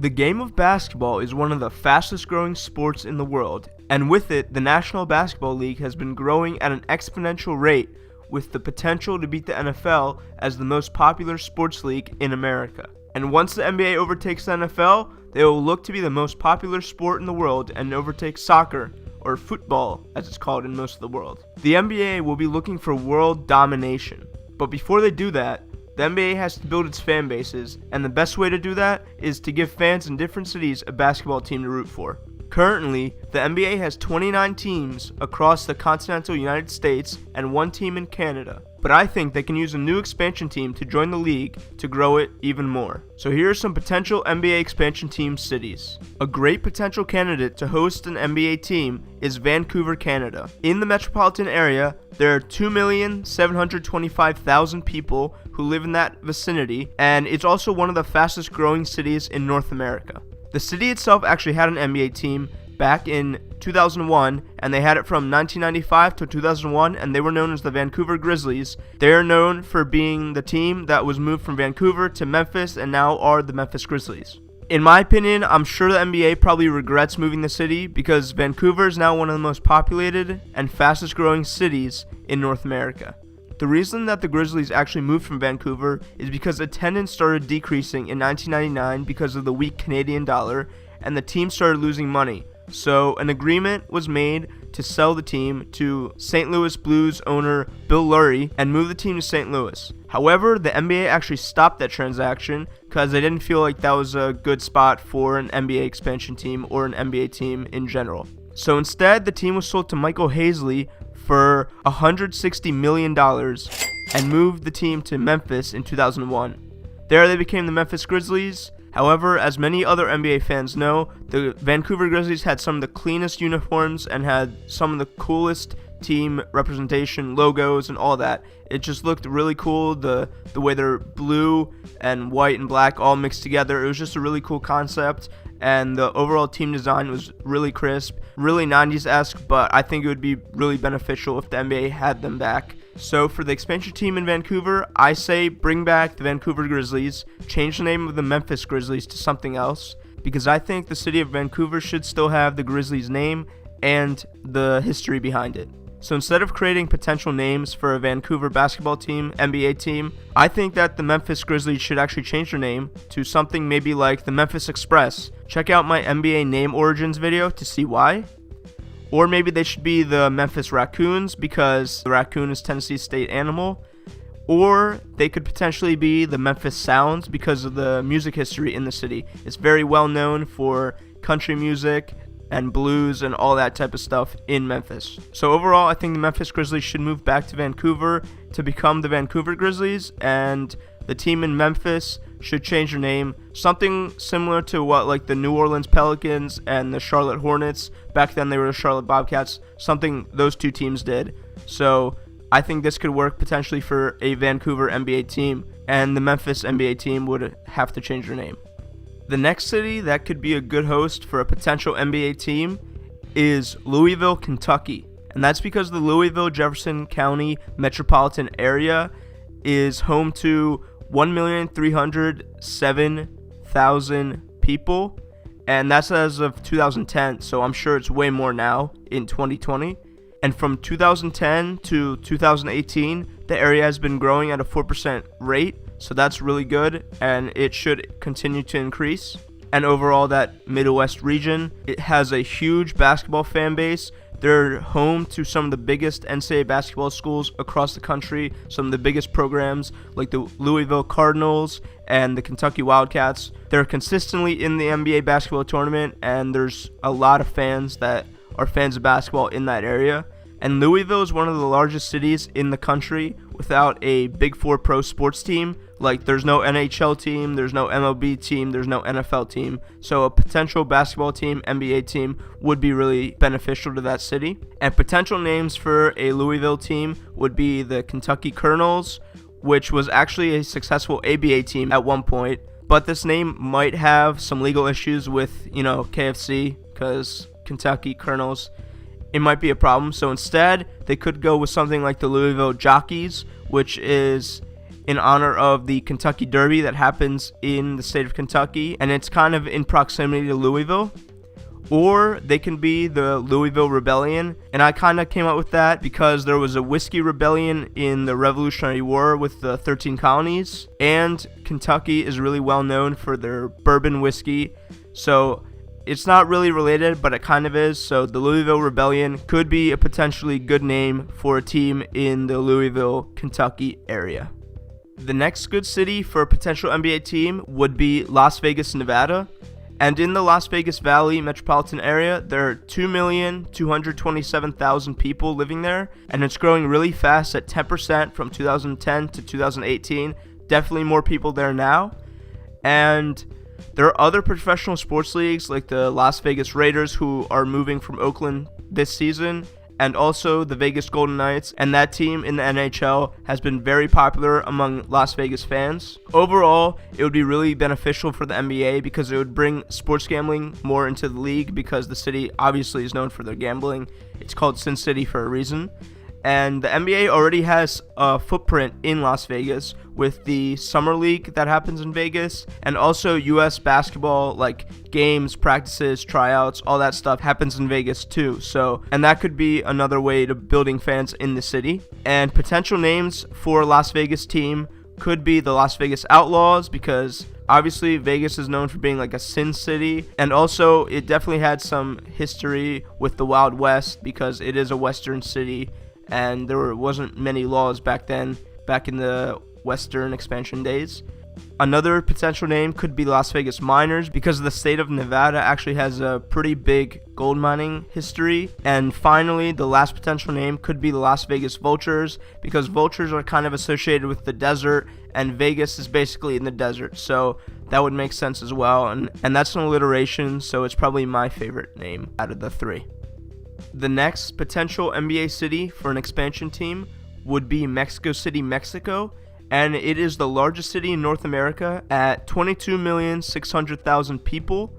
The game of basketball is one of the fastest growing sports in the world, and with it, the National Basketball League has been growing at an exponential rate, with the potential to beat the NFL as the most popular sports league in America. And once the NBA overtakes the NFL, they will look to be the most popular sport in the world and overtake soccer, or football as it's called in most of the world. The NBA will be looking for world domination, but before they do that, the NBA has to build its fan bases, and the best way to do that is to give fans in different cities a basketball team to root for. Currently, the NBA has 29 teams across the continental United States and 1 team in Canada, but I think they can use a new expansion team to join the league to grow it even more. So here are some potential NBA expansion team cities. A great potential candidate to host an NBA team is Vancouver, Canada. In the metropolitan area, there are 2,725,000 people who live in that vicinity, and it's also one of the fastest growing cities in North America. The city itself actually had an NBA team back in 2001, and they had it from 1995 to 2001, and they were known as the Vancouver Grizzlies. They are known for being the team that was moved from Vancouver to Memphis and now are the Memphis Grizzlies. In my opinion, I'm sure the NBA probably regrets moving the city because Vancouver is now one of the most populated and fastest growing cities in North America. The reason that the Grizzlies actually moved from Vancouver is because attendance started decreasing in 1999 because of the weak Canadian dollar, and the team started losing money. So an agreement was made to sell the team to St. Louis Blues owner Bill Lurie and move the team to St. Louis. However, the NBA actually stopped that transaction because they didn't feel like that was a good spot for an NBA expansion team or an NBA team in general. So instead, the team was sold to Michael Hazley for $160 million and moved the team to Memphis in 2001. There they became the Memphis Grizzlies. However, as many other NBA fans know, the Vancouver Grizzlies had some of the cleanest uniforms and had some of the coolest team representation, logos, and all that. It just looked really cool, the way they're blue and white and black all mixed together. It was just a really cool concept, and the overall team design was really crisp, really 90s-esque, but I think it would be really beneficial if the NBA had them back. So for the expansion team in Vancouver, I say bring back the Vancouver Grizzlies, change the name of the Memphis Grizzlies to something else, because I think the city of Vancouver should still have the Grizzlies name and the history behind it. So instead of creating potential names for a Vancouver basketball team, NBA team, I think that the Memphis Grizzlies should actually change their name to something maybe like the Memphis Express. Check out my NBA name origins video to see why. Or maybe they should be the Memphis Raccoons because the raccoon is Tennessee's state animal. Or they could potentially be the Memphis Sounds because of the music history in the city. It's very well known for country music and blues and all that type of stuff in Memphis. So overall, I think the Memphis Grizzlies should move back to Vancouver to become the Vancouver Grizzlies, and the team in Memphis should change their name, something similar to what like the New Orleans Pelicans and the Charlotte Hornets, back then they were the Charlotte Bobcats, something those two teams did. So I think this could work potentially for a Vancouver NBA team, and the Memphis NBA team would have to change their name. The next city that could be a good host for a potential NBA team is Louisville, Kentucky. And that's because the Louisville-Jefferson County metropolitan area is home to 1,307,000 people. And that's as of 2010, so I'm sure it's way more now in 2020. And from 2010 to 2018, the area has been growing at a 4% rate. So that's really good, and it should continue to increase. And overall, that Midwest region, it has a huge basketball fan base. They're home to some of the biggest NCAA basketball schools across the country, some of the biggest programs like the Louisville Cardinals and the Kentucky Wildcats. They're consistently in the NBA basketball tournament, and there's a lot of fans that are fans of basketball in that area. And Louisville is one of the largest cities in the country without a Big Four pro sports team. Like, there's no NHL team, there's no MLB team, there's no NFL team. So a potential basketball team, NBA team, would be really beneficial to that city. And potential names for a Louisville team would be the Kentucky Colonels, which was actually a successful ABA team at one point. But this name might have some legal issues with, KFC, because Kentucky Colonels, it might be a problem. So instead, they could go with something like the Louisville Jockeys, which is in honor of the Kentucky Derby that happens in the state of Kentucky, and it's kind of in proximity to Louisville. Or they can be the Louisville Rebellion, and I kind of came up with that because there was a whiskey rebellion in the Revolutionary War with the 13 colonies, and Kentucky is really well known for their bourbon whiskey, so it's not really related, but it kind of is. So the Louisville Rebellion could be a potentially good name for a team in the Louisville, Kentucky area. The next good city for a potential NBA team would be Las Vegas, Nevada. And in the Las Vegas Valley metropolitan area, there are 2,227,000 people living there, and it's growing really fast at 10% from 2010 to 2018. Definitely more people there now. And there are other professional sports leagues like the Las Vegas Raiders, who are moving from Oakland this season, and also the Vegas Golden Knights, and that team in the NHL has been very popular among Las Vegas fans. Overall, it would be really beneficial for the NBA because it would bring sports gambling more into the league, because the city obviously is known for their gambling. It's called Sin City for a reason. And the NBA already has a footprint in Las Vegas with the Summer League that happens in Vegas, and also U.S. basketball, like games, practices, tryouts, all that stuff happens in Vegas too. And that could be another way to building fans in the city. And potential names for a Las Vegas team could be the Las Vegas Outlaws, because obviously Vegas is known for being like a sin city, and also it definitely had some history with the Wild West because it is a western city. And there wasn't many laws back then, back in the Western expansion days. Another potential name could be Las Vegas Miners, because the state of Nevada actually has a pretty big gold mining history. And finally, the last potential name could be the Las Vegas Vultures, because vultures are kind of associated with the desert, and Vegas is basically in the desert, so that would make sense as well. And that's an alliteration, so it's probably my favorite name out of the three. The next potential NBA city for an expansion team would be Mexico City, Mexico, and it is the largest city in North America at 22,600,000 people,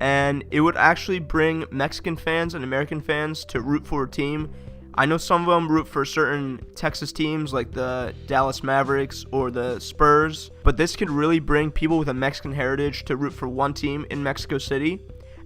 and it would actually bring Mexican fans and American fans to root for a team. I know some of them root for certain Texas teams like the Dallas Mavericks or the Spurs, but this could really bring people with a Mexican heritage to root for one team in Mexico City.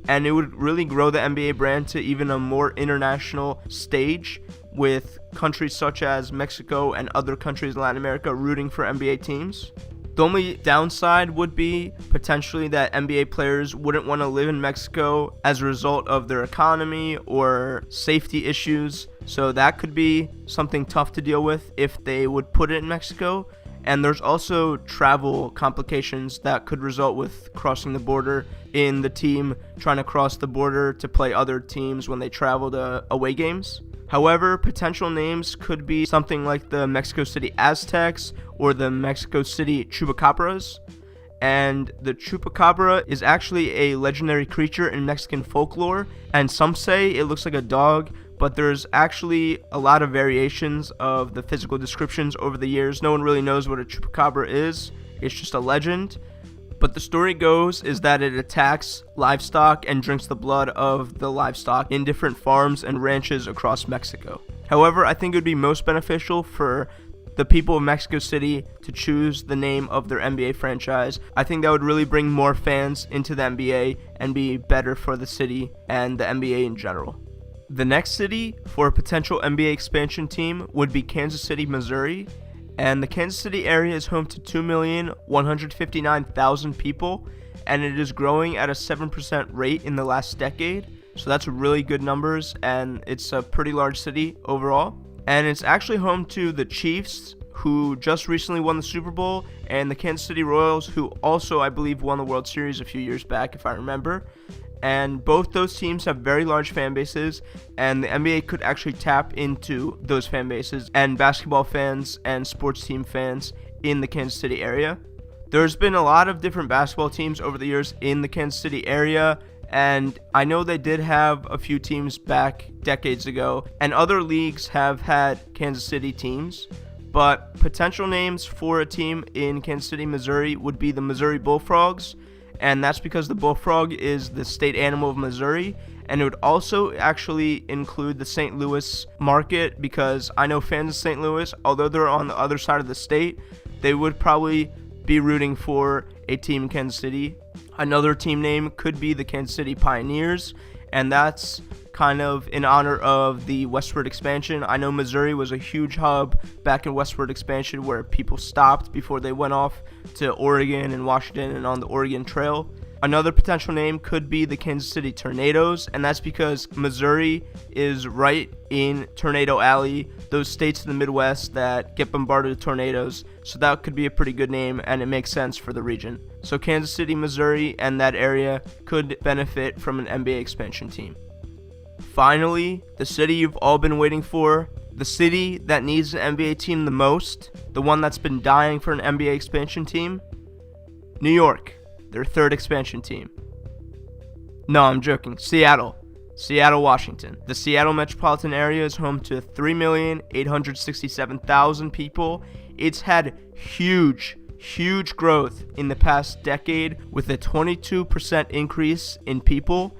And it would really grow the NBA brand to even a more international stage, with countries such as Mexico and other countries in Latin America rooting for NBA teams. The only downside would be potentially that NBA players wouldn't want to live in Mexico as a result of their economy or safety issues. So that could be something tough to deal with if they would put it in Mexico. And there's also travel complications that could result with crossing the border, in the team trying to cross the border to play other teams when they travel to away games. However, potential names could be something like the Mexico City Aztecs or the Mexico City Chupacabras. And the Chupacabra is actually a legendary creature in Mexican folklore, and some say it looks like a dog, but there's actually a lot of variations of the physical descriptions over the years. No one really knows what a Chupacabra is. It's just a legend. But the story goes is that it attacks livestock and drinks the blood of the livestock in different farms and ranches across Mexico. However, I think it would be most beneficial for the people of Mexico City to choose the name of their NBA franchise. I think that would really bring more fans into the NBA and be better for the city and the NBA in general. The next city for a potential NBA expansion team would be Kansas City, Missouri. And the Kansas City area is home to 2,159,000 people, and it is growing at a 7% rate in the last decade. So that's really good numbers, and it's a pretty large city overall. And it's actually home to the Chiefs, who just recently won the Super Bowl, and the Kansas City Royals, who also, I believe, won the World Series a few years back, if I remember. And both those teams have very large fan bases, and the NBA could actually tap into those fan bases and basketball fans and sports team fans in the Kansas City area. There's been a lot of different basketball teams over the years in the Kansas City area, and I know they did have a few teams back decades ago, and other leagues have had Kansas City teams. But potential names for a team in Kansas City, Missouri would be the Missouri Bullfrogs, and that's because the bullfrog is the state animal of Missouri, and it would also actually include the St. Louis market, because I know fans of St. Louis, although they're on the other side of the state, they would probably be rooting for a team in Kansas City. Another team name could be the Kansas City Pioneers, and that's kind of in honor of the westward expansion. I know Missouri was a huge hub back in westward expansion where people stopped before they went off to Oregon and Washington and on the Oregon Trail. Another potential name could be the Kansas City Tornadoes, and that's because Missouri is right in Tornado Alley, those states in the Midwest that get bombarded with tornadoes, so that could be a pretty good name, and it makes sense for the region. So Kansas City, Missouri, and that area could benefit from an NBA expansion team. Finally, the city you've all been waiting for, the city that needs an NBA team the most, the one that's been dying for an NBA expansion team, New York. Their third expansion team. No, I'm joking. Seattle, Washington. The Seattle metropolitan area is home to 3,867,000 people. It's had huge growth in the past decade with a 22% increase in people,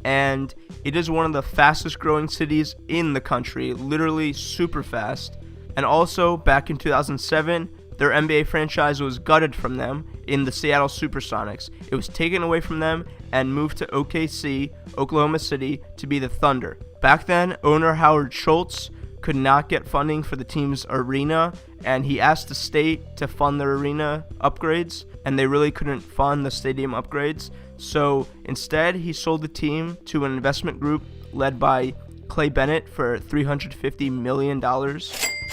and it is one of the fastest growing cities in the country, literally super fast. And also, back in 2007, their NBA franchise was gutted from them in the Seattle Supersonics. It was taken away from them and moved to OKC, Oklahoma City, to be the Thunder. Back then, owner Howard Schultz could not get funding for the team's arena, and he asked the state to fund their arena upgrades, and they really couldn't fund the stadium upgrades. So instead, he sold the team to an investment group led by Clay Bennett for $350 million.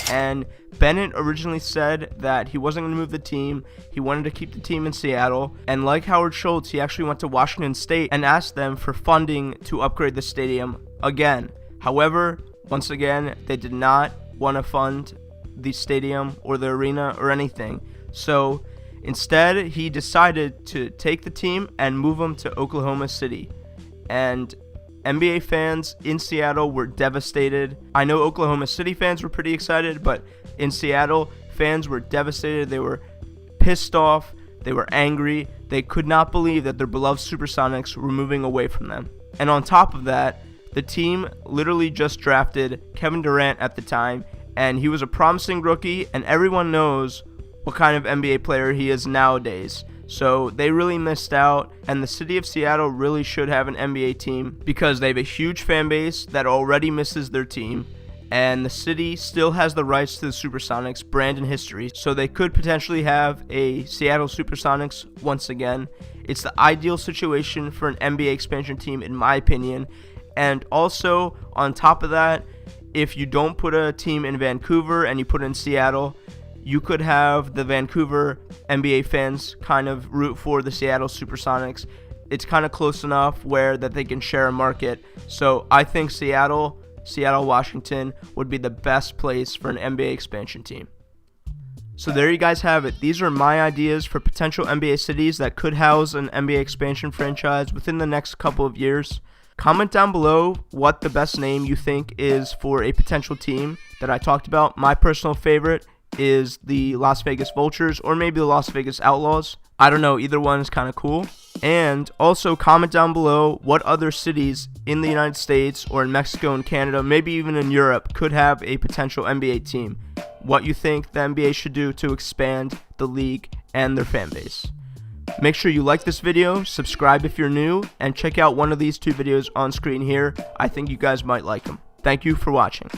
And Bennett originally said that he wasn't going to move the team. He wanted to keep the team in Seattle. And like Howard Schultz, he actually went to Washington State and asked them for funding to upgrade the stadium again. However, once again, they did not want to fund the stadium or the arena or anything. So instead, he decided to take the team and move them to Oklahoma City. And NBA fans in Seattle were devastated. I know Oklahoma City fans were pretty excited, but in Seattle, fans were devastated. They were pissed off. They were angry. They could not believe that their beloved Supersonics were moving away from them. And on top of that, the team literally just drafted Kevin Durant at the time, and he was a promising rookie, and everyone knows what kind of NBA player he is nowadays. So they really missed out, and the city of Seattle really should have an NBA team because they have a huge fan base that already misses their team, and the city still has the rights to the Supersonics brand and history, so they could potentially have a Seattle Supersonics once again. It's the ideal situation for an NBA expansion team in my opinion, and also on top of that, if you don't put a team in Vancouver and you put it in Seattle, you could have the Vancouver NBA fans kind of root for the Seattle Supersonics. It's kind of close enough where that they can share a market. So I think Seattle, Washington would be the best place for an NBA expansion team. So there you guys have it. These are my ideas for potential NBA cities that could house an NBA expansion franchise within the next couple of years. Comment down below what the best name you think is for a potential team that I talked about. My personal favorite is the Las Vegas Vultures or maybe the Las Vegas Outlaws. I don't know, either one is kind of cool. And also comment down below what other cities in the United States or in Mexico and Canada, maybe even in Europe, could have a potential NBA team. What you think the NBA should do to expand the league and their fan base. Make sure you like this video, subscribe if you're new, and check out one of these two videos on screen here. I think you guys might like them. Thank you for watching.